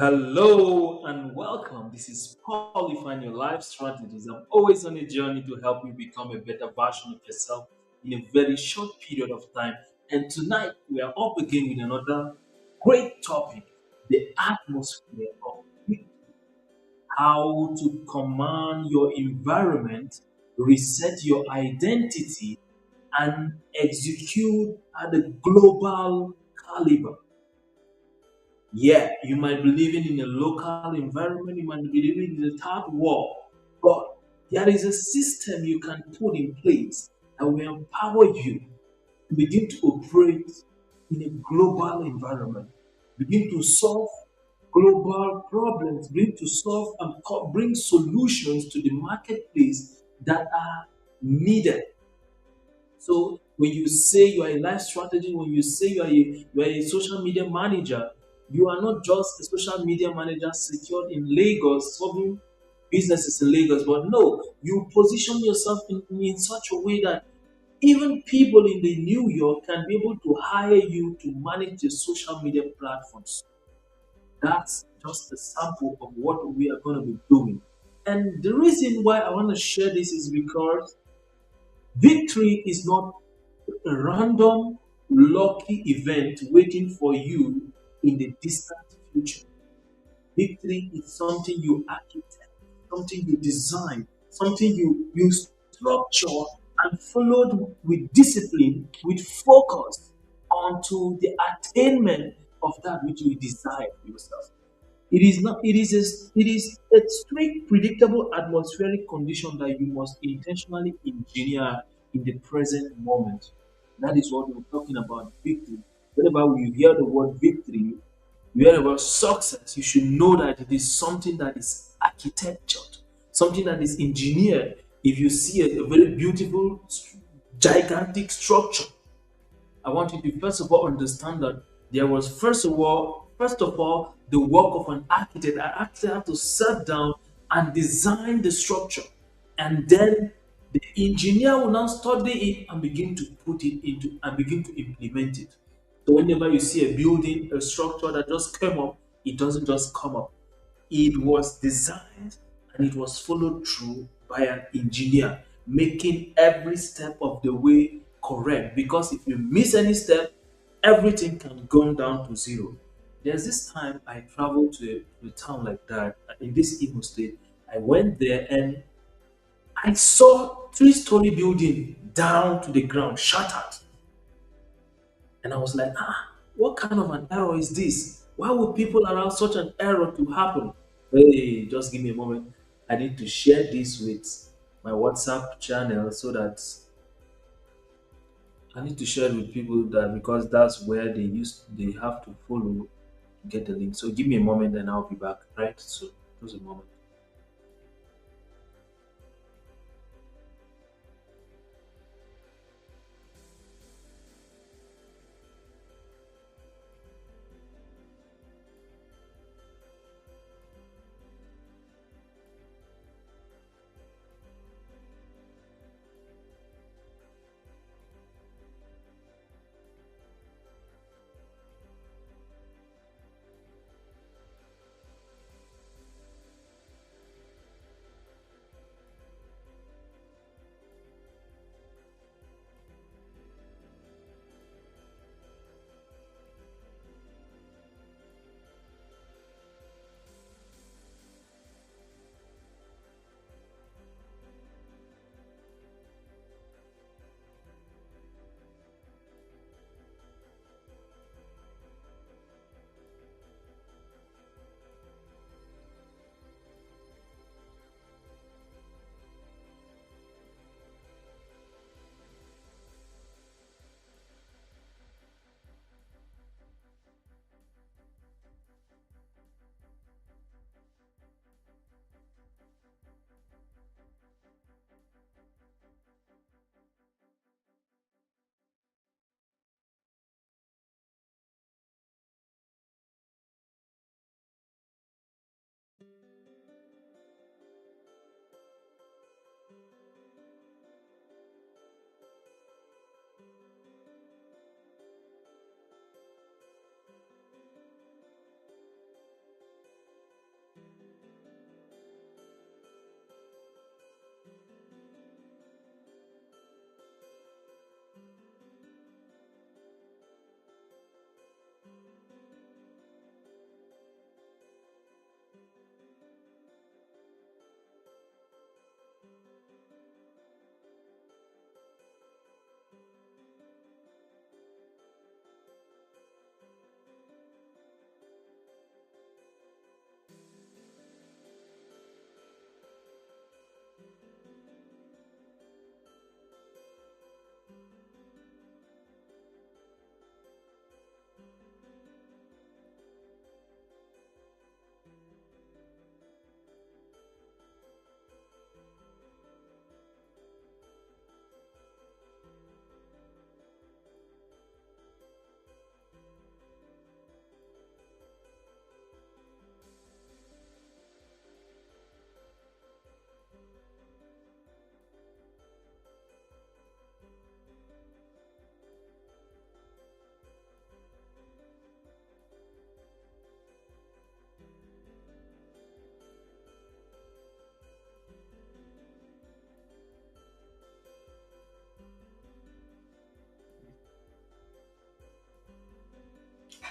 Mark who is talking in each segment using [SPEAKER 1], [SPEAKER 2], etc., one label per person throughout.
[SPEAKER 1] Hello and welcome. This is Paul. You find your life strategies. I'm always on a journey to help you become a better version of yourself in a very short period of time. And tonight we are up again with another great topic, the atmosphere of victory. How to command your environment, reset your identity, and execute at a global caliber. Yeah, you might be living in a local environment, you might be living in the third world, but there is a system you can put in place that will empower you to begin to operate in a global environment, begin to solve global problems, begin to solve and bring solutions to the marketplace that are needed. So when you say you are a life strategy, when you say you are a social media manager, you are not just a social media manager secured in Lagos, solving businesses in Lagos, but no, you position yourself in such a way that even people in the New York can be able to hire you to manage the social media platforms. That's just a sample of what we are going to be doing. And the reason why I want to share this is because victory is not a random, lucky event waiting for you in the distant future. Victory is something you architect, something you design, something you structure and followed with discipline, with focus onto the attainment of that which you desire for yourself. It is not. It is a strict, predictable atmospheric condition that you must intentionally engineer in the present moment. That is what we're talking about victory. Whenever you hear the word victory, you hear about success, you should know that it is something that is architectured, something that is engineered. If you see a very beautiful, gigantic structure, I want you to first of all understand that there was first of all the work of an architect. An architect had to sit down and design the structure, and then the engineer will now study it and begin to put it into and begin to implement it. So whenever you see a building, a structure that just came up, it doesn't just come up. It was designed and it was followed through by an engineer, making every step of the way correct. Because if you miss any step, everything can go down to zero. There's this time I traveled to a town like that in this Imo state. I went there and I saw three-story building down to the ground, shattered. And I was like, what kind of an error is this? Why would people allow such an error to happen? Hey, just give me a moment. I need to share this with my WhatsApp channel so that I need to share it with people that because that's where they have to follow to get the link. So give me a moment and I'll be back. Right? So just a moment.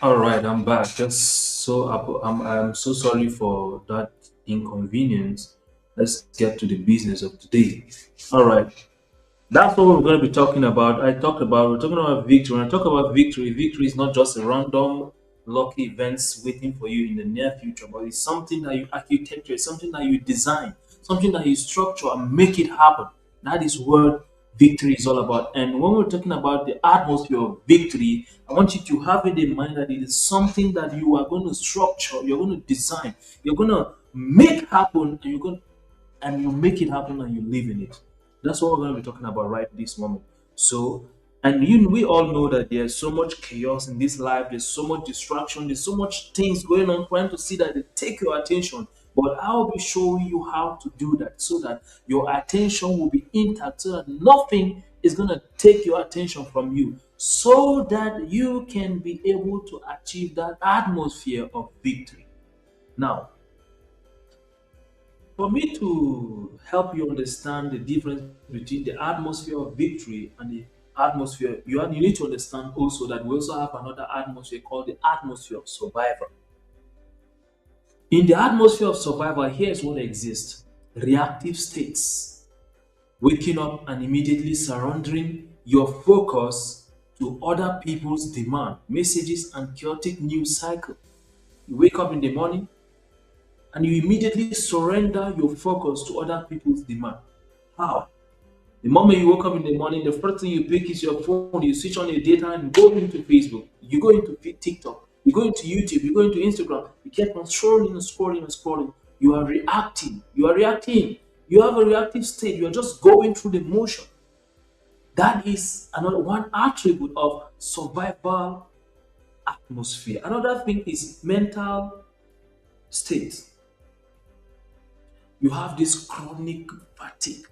[SPEAKER 1] All right, I'm back. Just so I'm so sorry for that inconvenience. Let's get to the business of today. All right, that's what we're going to be talking about. We're talking about victory. When I talk about victory, victory is not just a random lucky events waiting for you in the near future, but it's something that you architecture, it's something that you design, something that you structure and make it happen. That is what victory is all about. And when we're talking about the atmosphere of victory, I want you to have it in mind that it is something that you are going to structure, you're going to design, you're going to make happen, and you make it happen and you live in it. That's what we're going to be talking about right this moment. So, and we all know that there's so much chaos in this life. There's so much distraction. There's so much things going on, trying to see that they take your attention. But I'll be showing you how to do that so that your attention will be intact, so that nothing is going to take your attention from you, so that you can be able to achieve that atmosphere of victory. Now, for me to help you understand the difference between the atmosphere of victory and the atmosphere, you need to understand also that we also have another atmosphere called the atmosphere of survival. In the atmosphere of survival, here's what exists: reactive states, waking up and immediately surrendering your focus to other people's demand, messages, and chaotic news cycle. You wake up in the morning and you immediately surrender your focus to other people's demand. How? The moment you wake up in the morning, the first thing you pick is your phone, you switch on your data and go into Facebook, you go into TikTok, you go into YouTube, you go into Instagram, you keep on scrolling and scrolling and scrolling. You are reacting. You are reacting. You have a reactive state. You are just going through the motion. That is another one attribute of survival atmosphere. Another thing is mental state. You have this chronic fatigue.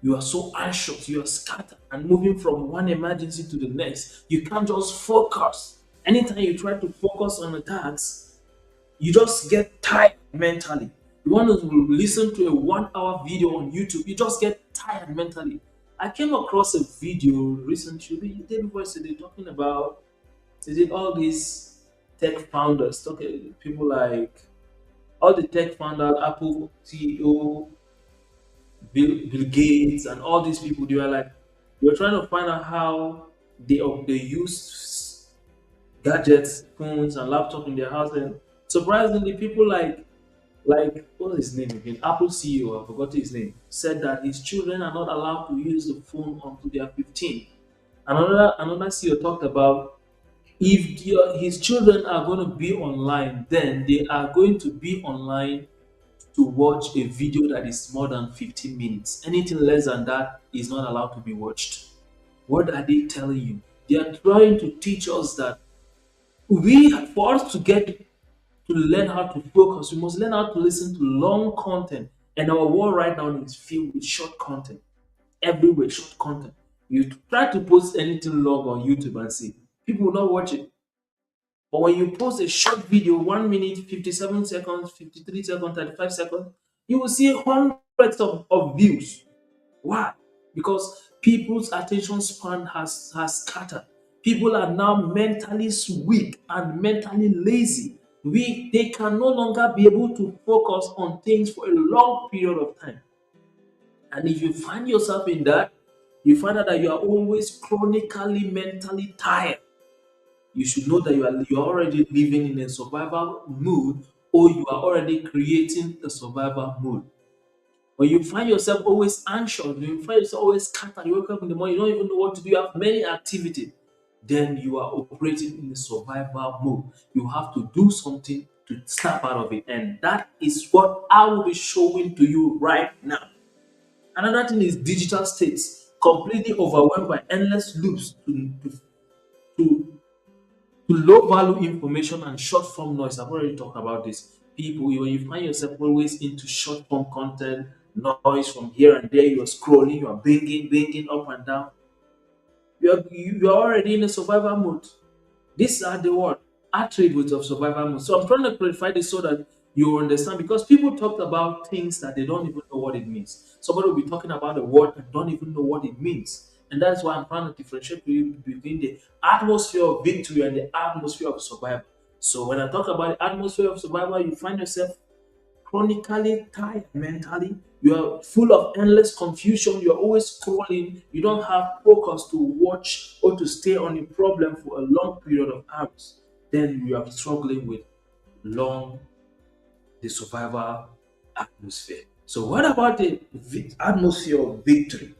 [SPEAKER 1] You are so anxious, you are scattered and moving from one emergency to the next. You can't just focus. Anytime you try to focus on a task, you just get tired mentally. You want to listen to a 1 hour video on YouTube, you just get tired mentally. I came across a video recently, the day before yesterday, talking about is it all these tech founders, talking people like all the tech founders, Apple CEO, Bill Gates, and all these people. They were like, they were trying to find out how they use gadgets, phones, and laptop in their house. And surprisingly, people like what's his name again? Apple CEO, I forgot his name, said that his children are not allowed to use the phone until they are 15. Another CEO talked about if his children are going to be online, then they are going to be online to watch a video that is more than 15 minutes. Anything less than that is not allowed to be watched. What are they telling you? They are trying to teach us that for us to get to learn how to focus, we must learn how to listen to long content. And our world right now is filled with short content. Everywhere, short content. You try to post anything long on YouTube and see, people will not watch it. But when you post a short video, 1 minute, 57 seconds, 53 seconds, 35 seconds, you will see hundreds of views. Why? Because people's attention span has scattered. People are now mentally weak and mentally lazy. They can no longer be able to focus on things for a long period of time. And if you find yourself in that, you find out that you are always chronically mentally tired. You should know that you're already living in a survival mood, or you are already creating a survival mood. When you find yourself always anxious, when you find yourself always scattered, you wake up in the morning, you don't even know what to do, you have many activities, then you are operating in a survival mode. You have to do something to snap out of it. And that is what I will be showing to you right now. Another thing is digital states, completely overwhelmed by endless loops to to low value information and short form noise. I've already talked about this. People, when you find yourself always into short form content, noise from here and there, you're scrolling, you're binging up and down. You're already in a survival mode. These are the what attributes of survival mode. So I'm trying to clarify this so that you understand, because people talk about things that they don't even know what it means. Somebody will be talking about a word and don't even know what it means. And that's why I'm trying to differentiate between the atmosphere of victory and the atmosphere of survival. So when I talk about the atmosphere of survival, you find yourself chronically tired mentally. You are full of endless confusion. You're always scrolling. You don't have focus to watch or to stay on a problem for a long period of hours. Then you are struggling with long the survival atmosphere. So what about the atmosphere of victory?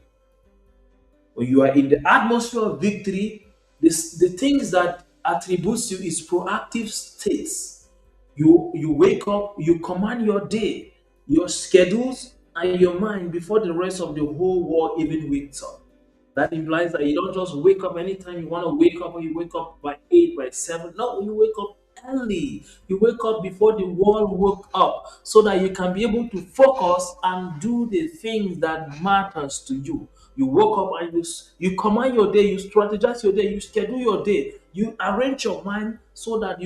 [SPEAKER 1] When you are in the atmosphere of victory, the things that attributes you is proactive states. You wake up, you command your day, your schedules, and your mind before the rest of the whole world even wakes up. That implies that you don't just wake up anytime you want to wake up, or you wake up by 8, by 7. No, you wake up early. You wake up before the world woke up so that you can be able to focus and do the things that matters to you. You woke up and you command your day, you strategize your day, you schedule your day, you arrange your mind so that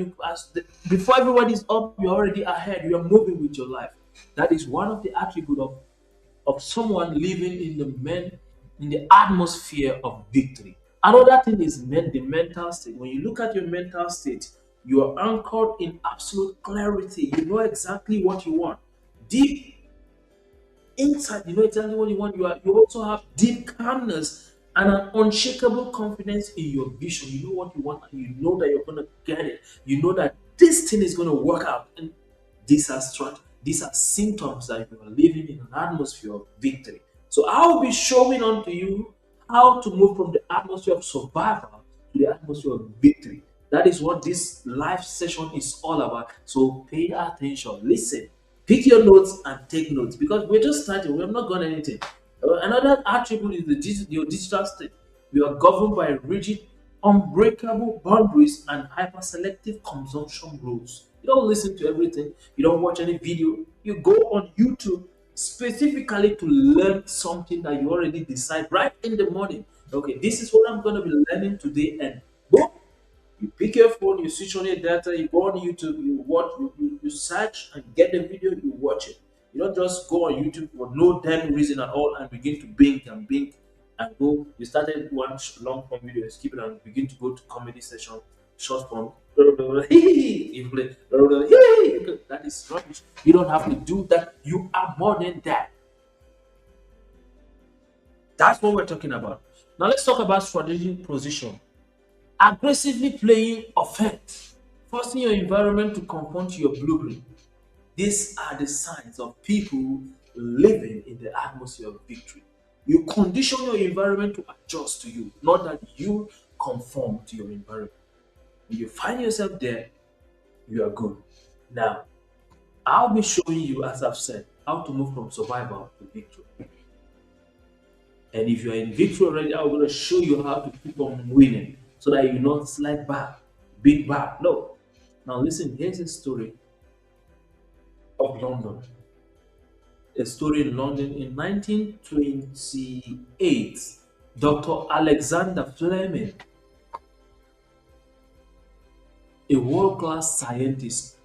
[SPEAKER 1] before everybody's up, you're already ahead, you're moving with your life. That is one of the attributes of someone living in the atmosphere of victory. Another thing is the mental state. When you look at your mental state, you are anchored in absolute clarity. You know exactly what you want. Deep inside, you know exactly what you want. You also have deep calmness and an unshakable confidence in your vision. You know what you want, and you know that you're gonna get it. You know that this thing is gonna work out. And these are symptoms that you are living in an atmosphere of victory. So I will be showing on to you how to move from the atmosphere of survival to the atmosphere of victory. That is what this live session is all about. So pay attention, listen, pick your notes and take notes because we're just starting. We have not done anything. Another attribute is your digital state. You are governed by rigid, unbreakable boundaries and hyper selective consumption rules. You don't listen to everything, you don't watch any video. You go on YouTube specifically to learn something that you already decide right in the morning. Okay, this is what I'm going to be learning today, and boom, you pick your phone, you switch on your data, you go on YouTube, you watch, you search and get the video, you watch it. You don't just go on YouTube for no damn reason at all and begin to blink and go. You started one long form video, you skip it and begin to go to comedy session, short form. You play. That is rubbish. You don't have to do that. You are more than that. That's what we're talking about. Now let's talk about strategic position. Aggressively playing offense, forcing your environment to confront your blueprint. These are the signs of people living in the atmosphere of victory. You condition your environment to adjust to you, not that you conform to your environment. When you find yourself there, you are good. Now, I'll be showing you, as I've said, how to move from survival to victory. And if you're in victory already, I'm going to show you how to keep on winning so that you not slide back, big back. No. Now, listen, here's a story of London. A story in London in 1928. Dr. Alexander Fleming, a world class scientist,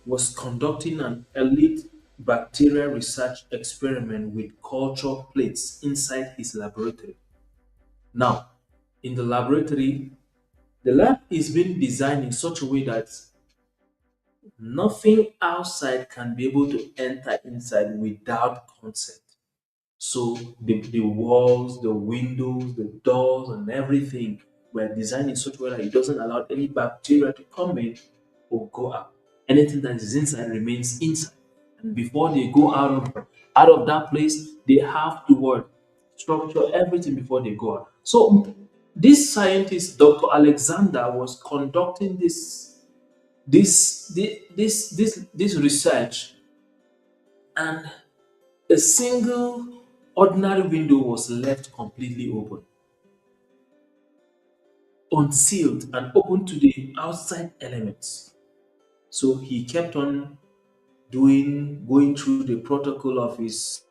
[SPEAKER 1] was conducting an elite bacterial research experiment with culture plates inside his laboratory. Now, in the laboratory, the lab is being designed in such a way that nothing outside can be able to enter inside without consent. So the walls, the windows, the doors, and everything were designed in such a way that it doesn't allow any bacteria to come in or go out. Anything that is inside remains inside. And before they go out of that place, they have to what? Structure everything before they go out. So this scientist, Dr. Alexander, was conducting this research, and a single ordinary window was left completely open, unsealed, and open to the outside elements. So he kept on going through the protocol of his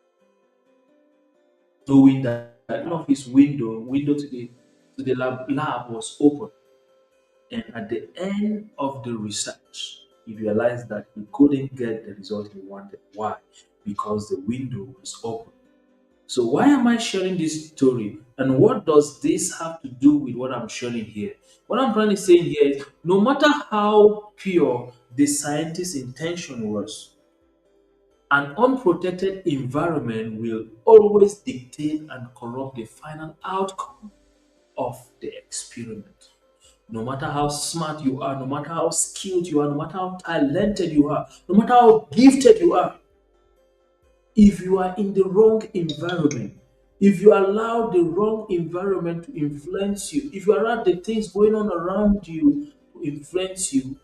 [SPEAKER 1] doing that. One of his window to the lab was open, and at the end of the research, he realized that he couldn't get the result he wanted. Why? Because the window was open. So why am I sharing this story? And what does this have to do with what I'm sharing here? What I'm trying to say here is no matter how pure the scientist's intention was, an unprotected environment will always dictate and corrupt the final outcome of the experiment. No matter how smart you are, no matter how skilled you are, no matter how talented you are, no matter how gifted you are, if you are in the wrong environment, if you allow the wrong environment to influence you, if you allow the things going on around you to influence you,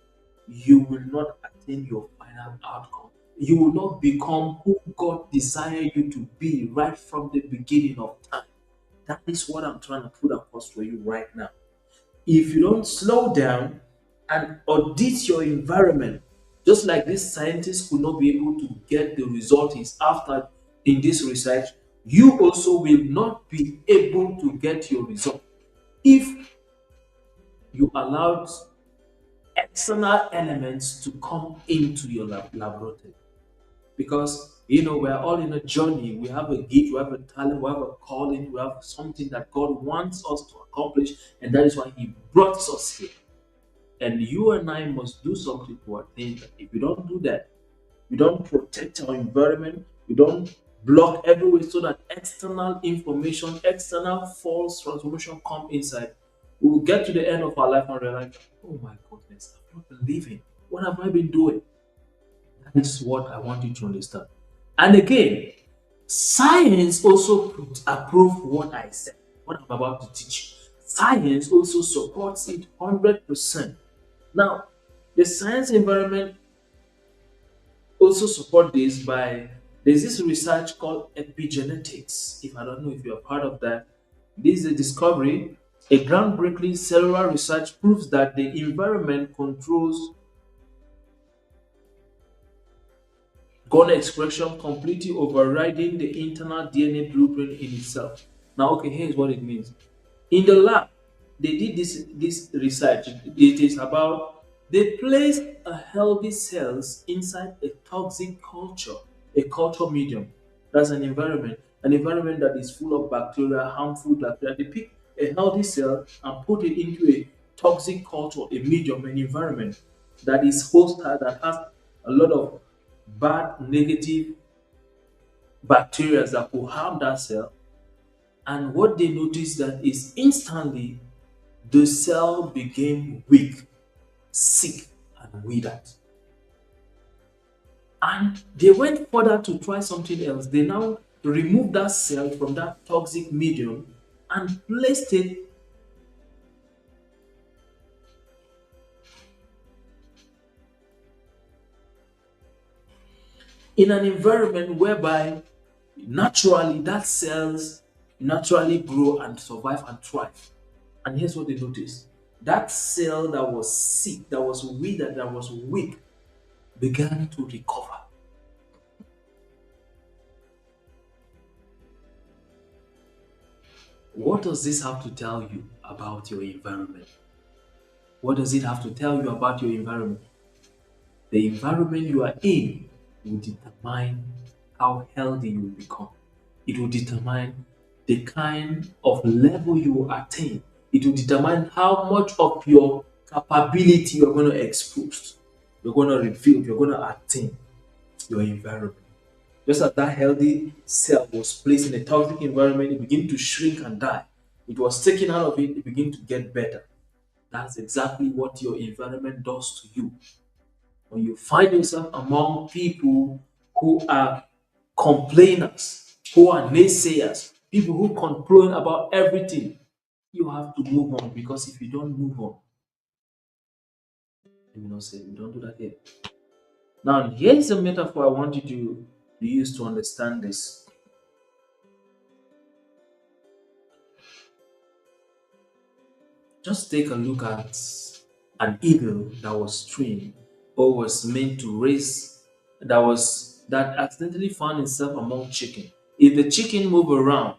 [SPEAKER 1] you will not attain your final outcome. You will not become who God desired you to be right from the beginning of time. That is what I'm trying to put across for you right now. If you don't slow down and audit your environment, just like this scientist could not be able to get the result he's after in this research, you also will not be able to get your result if you allowed external elements to come into your laboratory. Because we're all in a journey. We have a gift, we have a talent, we have a calling, we have something that God wants us to accomplish, and that is why He brought us here. And you and I must do something to attain that. If we don't do that, we don't protect our environment, we don't block everywhere so that external information, external false transformation come inside, we will get to the end of our life and realize, oh my goodness, I've not been living. What have I been doing? That is what I want you to understand. And again, science also approve what I said, what I'm about to teach. Science also supports it 100%. Now, the science environment also support this by there's this research called epigenetics. If I don't know if you're part of that, this is a discovery. A groundbreaking cellular research proves that the environment controls gene expression, completely overriding the internal DNA blueprint in itself. Now, okay, here's what it means. In the lab, they did this research. It is about they placed a healthy cells inside a toxic culture, a culture medium. That's an environment that is full of bacteria, harmful bacteria. They pick a healthy cell and put it into a toxic culture, a medium, an environment that is hostile, that has a lot of bad, negative bacteria that could harm that cell. And what they noticed that is instantly the cell became weak, sick, and withered. And they went further to try something else. They now removed that cell from that toxic medium and placed it in an environment whereby naturally that cells naturally grow and survive and thrive. And here's what they noticed. That cell that was sick, that was withered, that was weak, began to recover. What does this have to tell you about your environment? What does it have to tell you about your environment? The environment you are in will determine how healthy you will become. It will determine the kind of level you will attain. It will determine how much of your capability you're going to expose, you're going to reveal, you're going to attain your environment. Just as that healthy cell was placed in a toxic environment, it began to shrink and die. It was taken out of it, it began to get better. That's exactly what your environment does to you. When you find yourself among people who are complainers, who are naysayers, people who complain about everything, you have to move on because if you don't move on, let me not say we don't do that here. Now, here's a metaphor I want you to use to understand this. Just take a look at an eagle that was trained or was meant to raise that accidentally found itself among chicken. If the chicken move around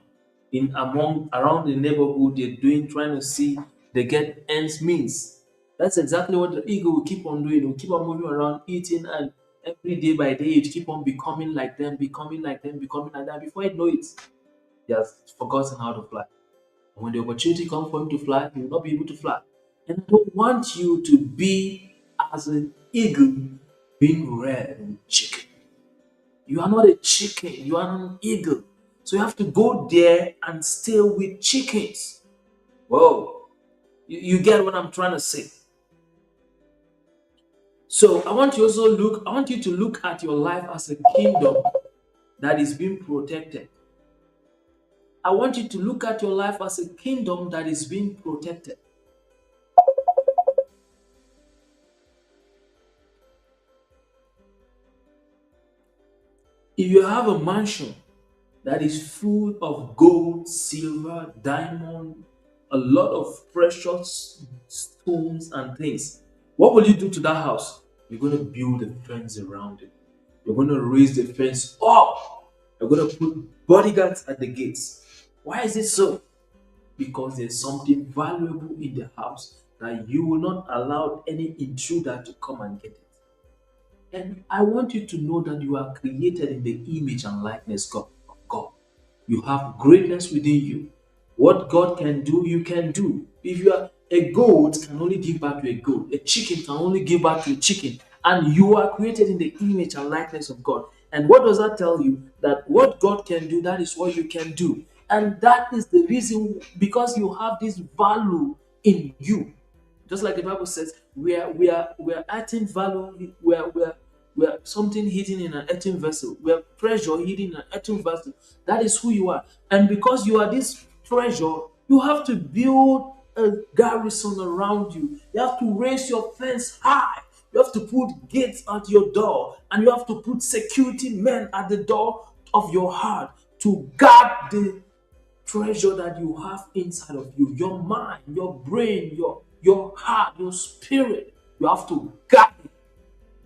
[SPEAKER 1] in among around the neighborhood, they're doing trying to see they get ends means. That's exactly what the eagle will keep on doing. It will keep on moving around, eating, and every day by day it keep on becoming like them, becoming like them, becoming like that. Before you know it, He has forgotten how to fly. And when the opportunity comes for him to fly, he will not be able to fly. And I don't want you to be as an eagle being reared in chicken. You are not a chicken, you are an eagle. So you have to go there and stay with chickens. Whoa. You get what I'm trying to say. So I want you to look at your life as a kingdom that is being protected. I want you to look at your life as a kingdom that is being protected. If you have a mansion that is full of gold, silver, diamond, a lot of precious stones and things, what will you do to that house? You're going to build a fence around it. You're going to raise the fence up. You're going to put bodyguards at the gates. Why is it so? Because there's something valuable in the house that you will not allow any intruder to come and get it. And I want you to know that you are created in the image and likeness of God. You have greatness within you. What God can do, you can do. If you are a goat, can only give back to a goat. A chicken can only give back to a chicken. And you are created in the image and likeness of God. And what does that tell you? That what God can do, that is what you can do. And that is the reason, because you have this value in you. Just like the Bible says, we are adding value, we are something hidden in an earthen vessel. We are treasure hidden in an earthen vessel. That is who you are. And because you are this treasure, you have to build a garrison around you. You have to raise your fence high. You have to put gates at your door, and you have to put security men at the door of your heart to guard the treasure that you have inside of you, your mind, your brain, your heart, your spirit. You have to guard it.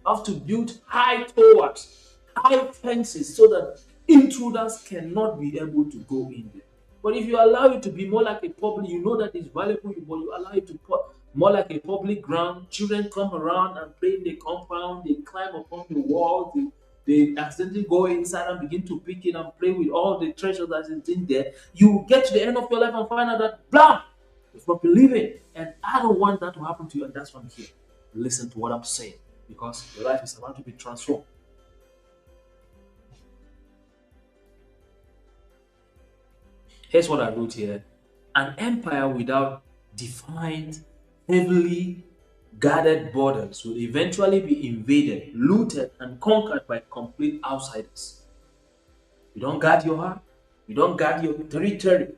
[SPEAKER 1] You have to build high towers, high fences, so that intruders cannot be able to go in there. But if you allow it to be more like a public, you know that it's valuable, but you allow it to put more like a public ground. Children come around and play in the compound, they climb upon the walls, they accidentally go inside and begin to pick it and play with all the treasure that is in there. You get to the end of your life and find out that blam, it's not believing. And I don't want that to happen to you, and that's why I'm here. Listen to what I'm saying, because your life is about to be transformed. Here's what I wrote here. An empire without defined, heavily guarded borders will eventually be invaded, looted, and conquered by complete outsiders. You don't guard your heart, you don't guard your territory.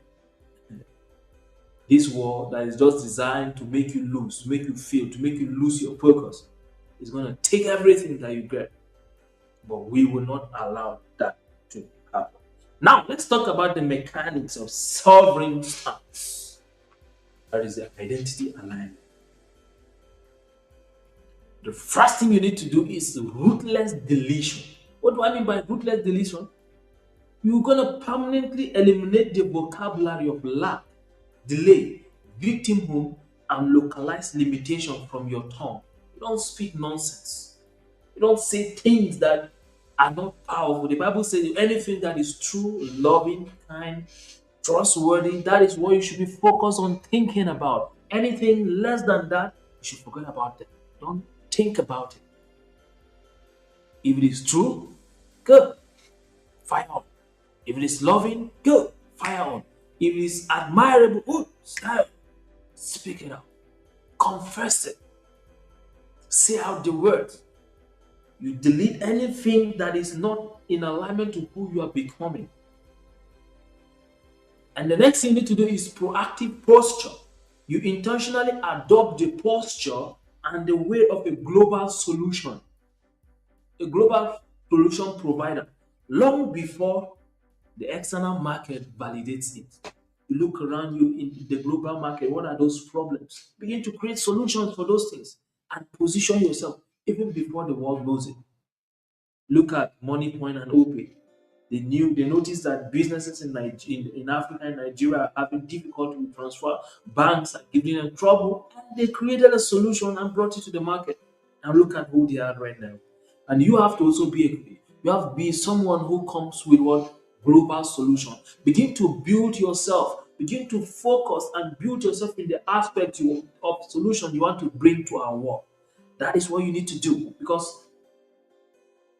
[SPEAKER 1] This war that is just designed to make you lose, to make you fail, to make you lose your focus, is going to take everything that you get. But we will not allow that to happen. Now, let's talk about the mechanics of sovereign stance. That is the identity alignment. The first thing you need to do is ruthless deletion. What do I mean by ruthless deletion? You're going to permanently eliminate the vocabulary of lack, delay, victimhood, and localized limitation from your tongue. You don't speak nonsense. You don't say things that are not powerful. The Bible says anything that is true, loving, kind, trustworthy, that is what you should be focused on thinking about. Anything less than that, you should forget about it. Don't think about it. If it is true, good, fire on. If it is loving, good, fire on. If it is admirable, good, style. Speak it out. Confess it. Say out the words. You delete anything that is not in alignment to who you are becoming. And the next thing you need to do is proactive posture. You intentionally adopt the posture and the way of a global solution provider, long before the external market validates it. You look around you in the global market, what are those problems? Begin to create solutions for those things and position yourself even before the world knows it. Look at MoneyPoint and Opay. They noticed that businesses in Africa and Nigeria are having difficulty with transfer. Banks are giving them trouble, and they created a solution and brought it to the market. And look at who they are right now. And you have to also be someone who comes with what global solution. Begin to build yourself. Begin to focus and build yourself in the aspect of solution you want to bring to our world. That is what you need to do, because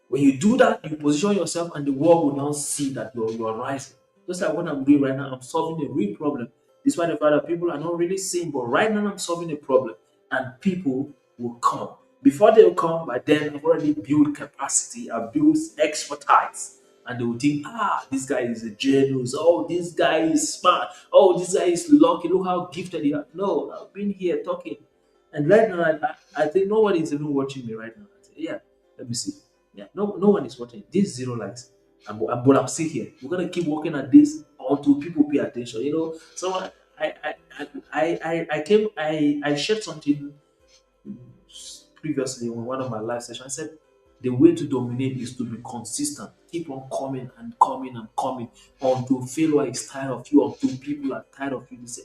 [SPEAKER 1] when you do that, you position yourself and the world will now see that you're rising. Just like what I'm doing right now, I'm solving a real problem. Despite the fact that people are not really seeing, but right now I'm solving a problem and people will come. Before they will come, by then I've already built capacity, I've built expertise. And they will think, this guy is a genius. Oh, this guy is smart. Oh, this guy is lucky. Look how gifted he is. No, I've been here talking. And right now, I think nobody is even watching me right now. I say, yeah, let me see. Yeah, no one is watching. This zero likes. But I'm still here. We're gonna keep working at this until people pay attention. So I shared something previously in one of my live sessions. I said the way to dominate is to be consistent. Keep on coming and coming and coming until failure is tired of you, until people are tired of you. They say,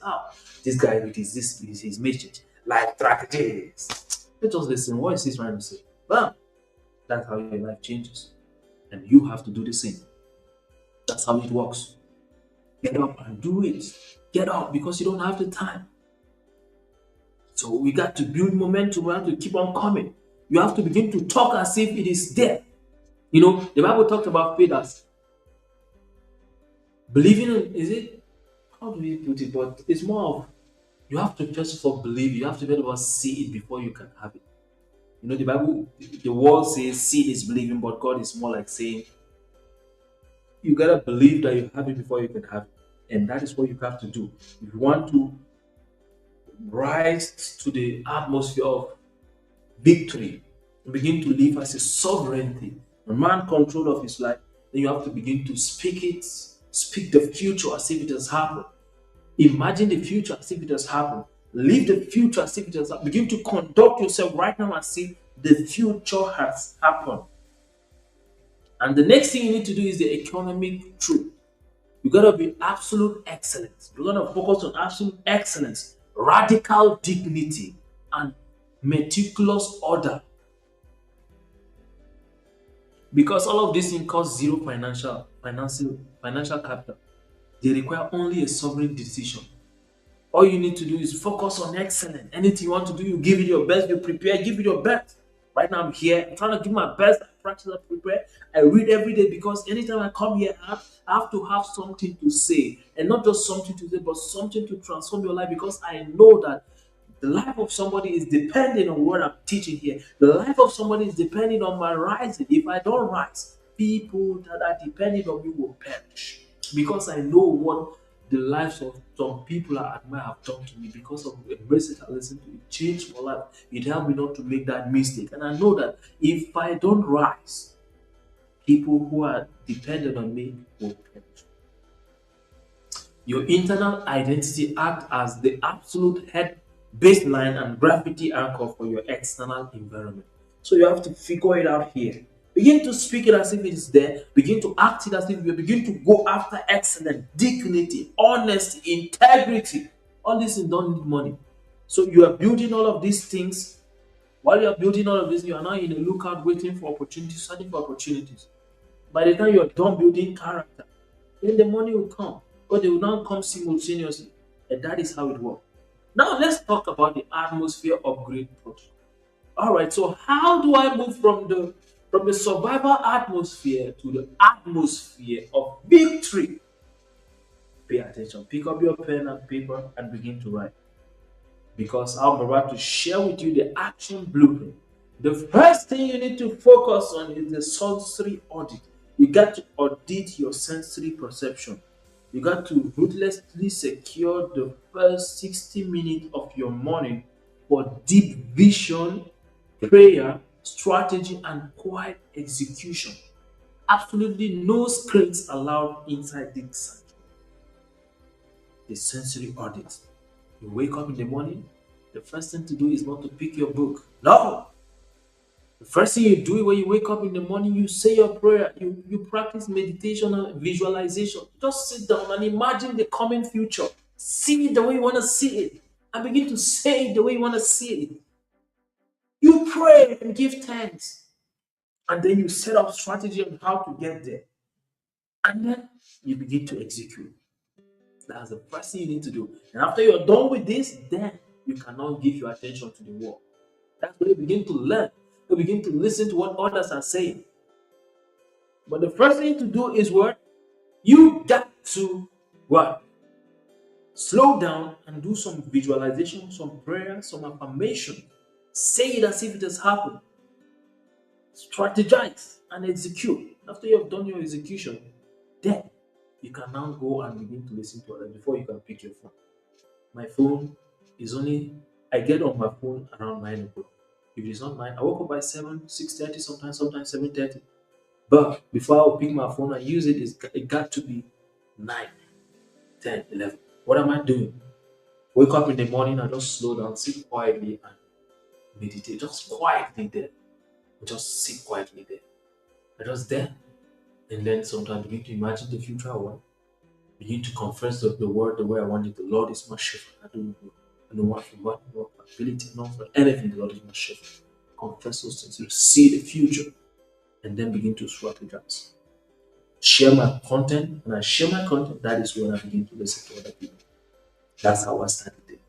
[SPEAKER 1] this guy with his message. Like tragedies. Let us listen. What is he trying to say? Bam! That's how your life changes. And you have to do the same. That's how it works. Get up and do it. Get up because you don't have the time. So we got to build momentum. We have to keep on coming. You have to begin to talk as if it is there. The Bible talked about faith as believing in, is it? How do we put it? But it's more of you have to first of all believe. You have to be able to see it before you can have it. The Bible, the word says seed is believing, but God is more like saying you gotta believe that you have it before you can have it. And that is what you have to do. If you want to rise to the atmosphere of victory, begin to live as a sovereignty, a man control of his life, then you have to begin to speak the future as if it has happened. Imagine the future as if it has happened. Live the future as if it has happened. Begin to conduct yourself right now as if the future has happened. And the next thing you need to do is the economic truth. You gotta be absolute excellence. You're gonna focus on absolute excellence, radical dignity, and meticulous order. Because all of these things cost zero financial capital. They require only a sovereign decision. All you need to do is focus on excellence. Anything you want to do, you give it your best, you prepare, give it your best. Right now I'm here, I'm trying to give my best, I practice, I prepare. I read every day because anytime I come here, I have to have something to say. And not just something to say, but something to transform your life, because I know that the life of somebody is depending on what I'm teaching here. The life of somebody is depending on my rising. If I don't rise, people that are depending on me will perish. Because I know what the lives of some people I admire have done to me, because of the message I listened to. It changed my life. It helped me not to make that mistake. And I know that if I don't rise, people who are dependent on me will perish. Your internal identity acts as the absolute head baseline and gravity anchor for your external environment. So you have to figure it out here. Begin to speak it as if it is there. Begin to act it as if you begin to go after excellence, dignity, honesty, integrity. All these things don't need money. So you are building all of these things. While you are building all of this, you are now in a lookout waiting for opportunities, searching for opportunities. By the time you are done building character, then the money will come. But they will not come simultaneously. And that is how it works. Now let's talk about the atmosphere upgrade project. All right, so how do I move from the survival atmosphere to the atmosphere of victory? Pay attention. Pick up your pen and paper and begin to write. Because I'm about to share with you the action blueprint. The first thing you need to focus on is the sensory audit. You got to audit your sensory perception. You got to ruthlessly secure the first 60 minutes of your morning for deep vision, prayer, strategy, and quiet execution. Absolutely no screens allowed inside this sanctuary. The sensory audit. You wake up in the morning, the first thing to do is not to pick your book. No! The first thing you do when you wake up in the morning, you say your prayer, you practice meditation and visualization. Just sit down and imagine the coming future. See it the way you want to see it. And begin to say it the way you want to see it. You pray and give thanks. And then you set up strategy on how to get there. And then You begin to execute. That's the first thing you need to do. And after you're done with this, then you cannot give your attention to the work. That's where you begin to learn. You begin to listen to what others are saying. But the first thing to do is what? You got to what? Slow down and do some visualization, some prayer, some affirmation. Say it as if it has happened. Strategize and execute. After you have done your execution, then you can now go and begin to listen to others before you can pick your phone. My phone is only, I get on my phone around 9 o'clock. If it's not 9, I woke up by 7, 6:30, sometimes 7:30. But before I pick my phone and use it, it got to be 9, 10, 11. What am I doing? Wake up in the morning and just slow down, sit quietly and meditate. Just quietly there. Just sit quietly there. I just there. And then sometimes begin to imagine the future I want. Begin to confess the word the way I want it. The Lord is my shepherd. I don't want for what, no ability, not for anything. The Lord is my shepherd. Confess those things. You see the future. And then begin to strategize. Share my content. When I share my content, that is when I begin to listen to other people. That's how I started it.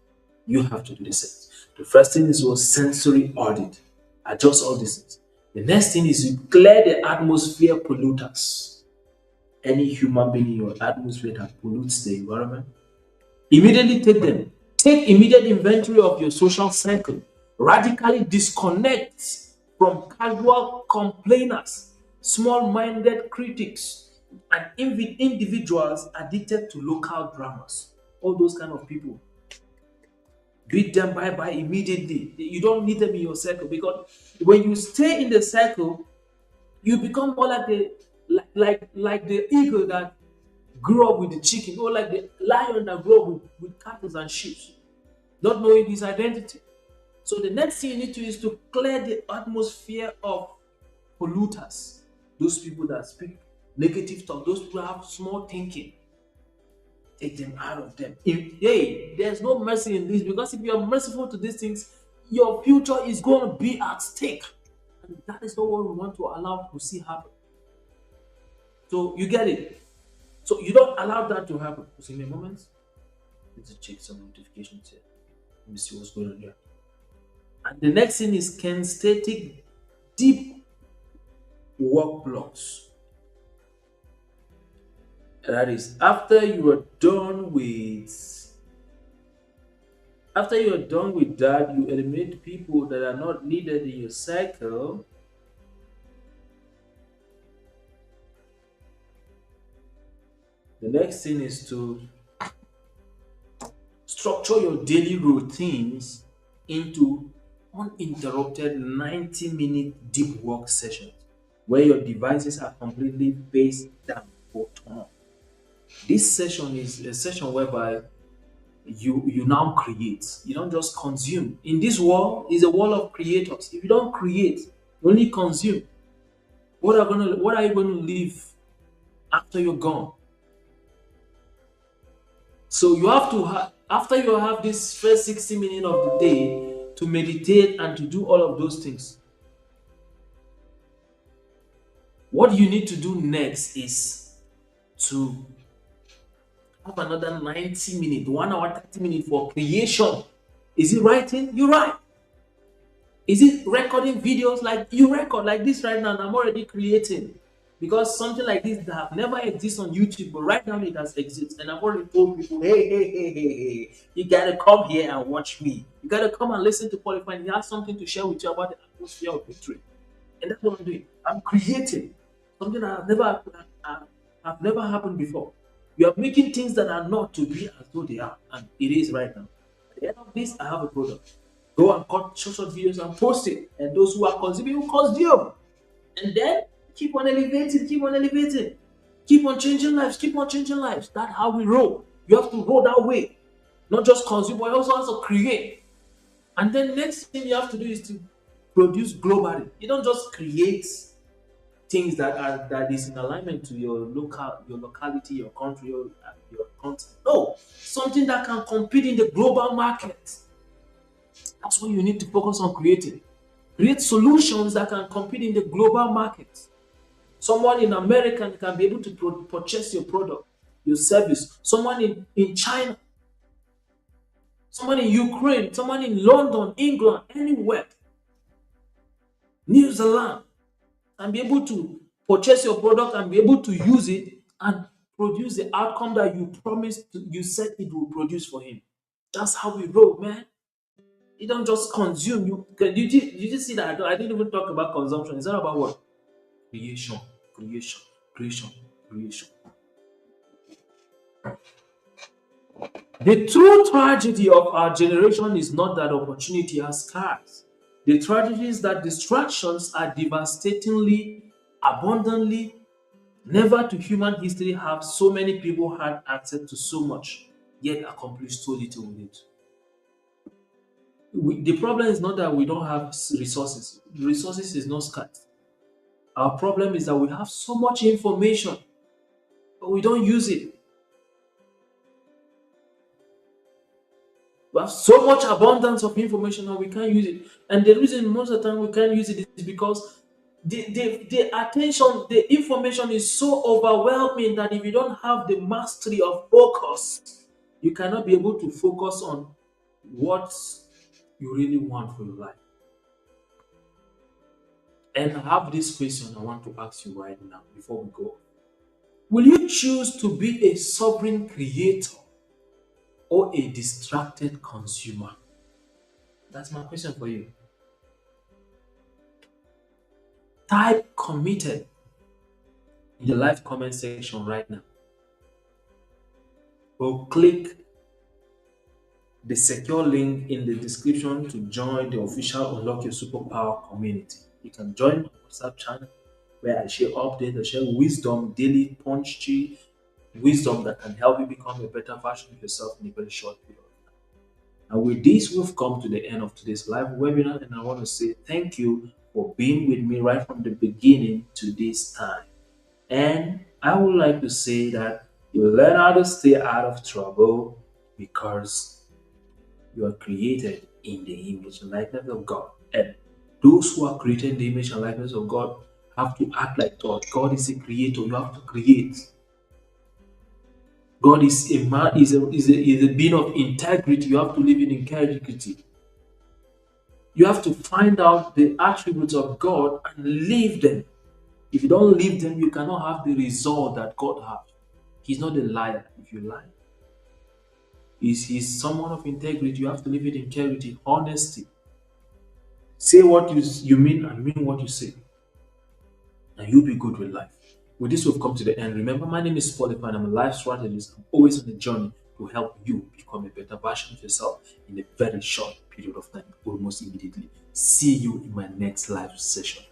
[SPEAKER 1] You have to do the same. The first thing is your sensory audit. Adjust all these things. The next thing is you clear the atmosphere polluters. Any human being in your atmosphere that pollutes the environment, immediately take them. Take immediate inventory of your social cycle. Radically disconnect from casual complainers, small minded critics, and individuals addicted to local dramas. All those kind of people. Beat them bye bye immediately. You don't need them in your circle because when you stay in the circle, you become more like like the eagle that grew up with the chicken, or like the lion that grew up with cattle and sheep, not knowing his identity. So the next thing you need to is to clear the atmosphere of polluters, those people that speak negative talk, those people that have small thinking. Take them out of them. Hey, there's no mercy in this because if you are merciful to these things, your future is going to be at stake. And that is not what we want to allow to see happen. So you get it. So you don't allow that to happen. Because in a moment, let's check some notifications here. Let me see what's going on here. And the next thing is kinesthetic deep work blocks. That is after you are done with that, you eliminate people that are not needed in your cycle. The next thing is to structure your daily routines into uninterrupted 90-minute deep work sessions where your devices are completely face down or turned on. This session is a session whereby you now create. You don't just consume. In this world is a world of creators. If you don't create, you only consume. What are you going to leave after you're gone? So you have to after you have this first 60 minutes of the day to meditate and to do all of those things. What you need to do next is to have another 90 minutes, 1 hour, 30 minutes for creation. Is it writing? You write. Is it recording videos? Like you record like this right now, and I'm already creating. Because something like this that have never existed on YouTube, but right now it has existed. And I've already told people, hey, you gotta come here and watch me. You gotta come and listen to Qualifying. He has something to share with you about the atmosphere of victory. And that's what I'm doing. I'm creating something that have never happened before. You are making things that are not to be as though they are, and it is right now. At the end of this, I have a product. Go and cut short videos and post it, and those who are consuming will consume. And then keep on elevating, keep on elevating, keep on changing lives, keep on changing lives. That's how we roll. You have to roll that way, not just consume, but also have to create. And then next thing you have to do is to produce globally. You don't just create things that is in alignment to your locality, your country, your continent. No, something that can compete in the global market. That's what you need to focus on creating. Create solutions that can compete in the global market. Someone in America can be able to purchase your product, your service. Someone in China, someone in Ukraine, someone in London, England, anywhere, New Zealand, and be able to purchase your product and be able to use it and produce the outcome that you promised you said it will produce for him. That's how we roll, man. You don't just consume. You see that I didn't even talk about consumption. It's not about what? Creation, creation, creation, creation. The true tragedy of our generation is not that opportunity has scarce. The tragedy is that distractions are devastatingly, abundantly. Never to human history have so many people had access to so much, yet accomplished so little with it. The problem is not that we don't have resources. Resources is not scarce. Our problem is that we have so much information, but we don't use it. We have so much abundance of information and we can't use it. And the reason most of the time we can't use it is because the attention, the information is so overwhelming that if you don't have the mastery of focus, you cannot be able to focus on what you really want for your life. And I have this question I want to ask you right now before we go. Will you choose to be a sovereign creator or a distracted consumer? That's my question for you. Type committed in the live comment section right now. Or click the secure link in the description to join the official Unlock Your Superpower community. You can join my WhatsApp channel where I share updates, I share wisdom, daily punchy wisdom that can help you become a better version of yourself in a very short period. And with this, we've come to the end of today's live webinar, and I want to say thank you for being with me right from the beginning to this time. And I would like to say that you learn how to stay out of trouble because you are created in the image and likeness of God. And those who are created in the image and likeness of God have to act like God. God is a creator. You have to create. God is a man, is a being of integrity. You have to live in integrity. You have to find out the attributes of God and live them. If you don't live them, you cannot have the result that God has. He's not a liar if you lie. He's someone of integrity. You have to live with integrity, honesty. Say what you mean and mean what you say. And you'll be good with life. With this, we've come to the end. Remember, my name is Paul and I'm a life strategist. I'm always on a journey to help you become a better version of yourself in a very short period of time, almost immediately. See you in my next live session.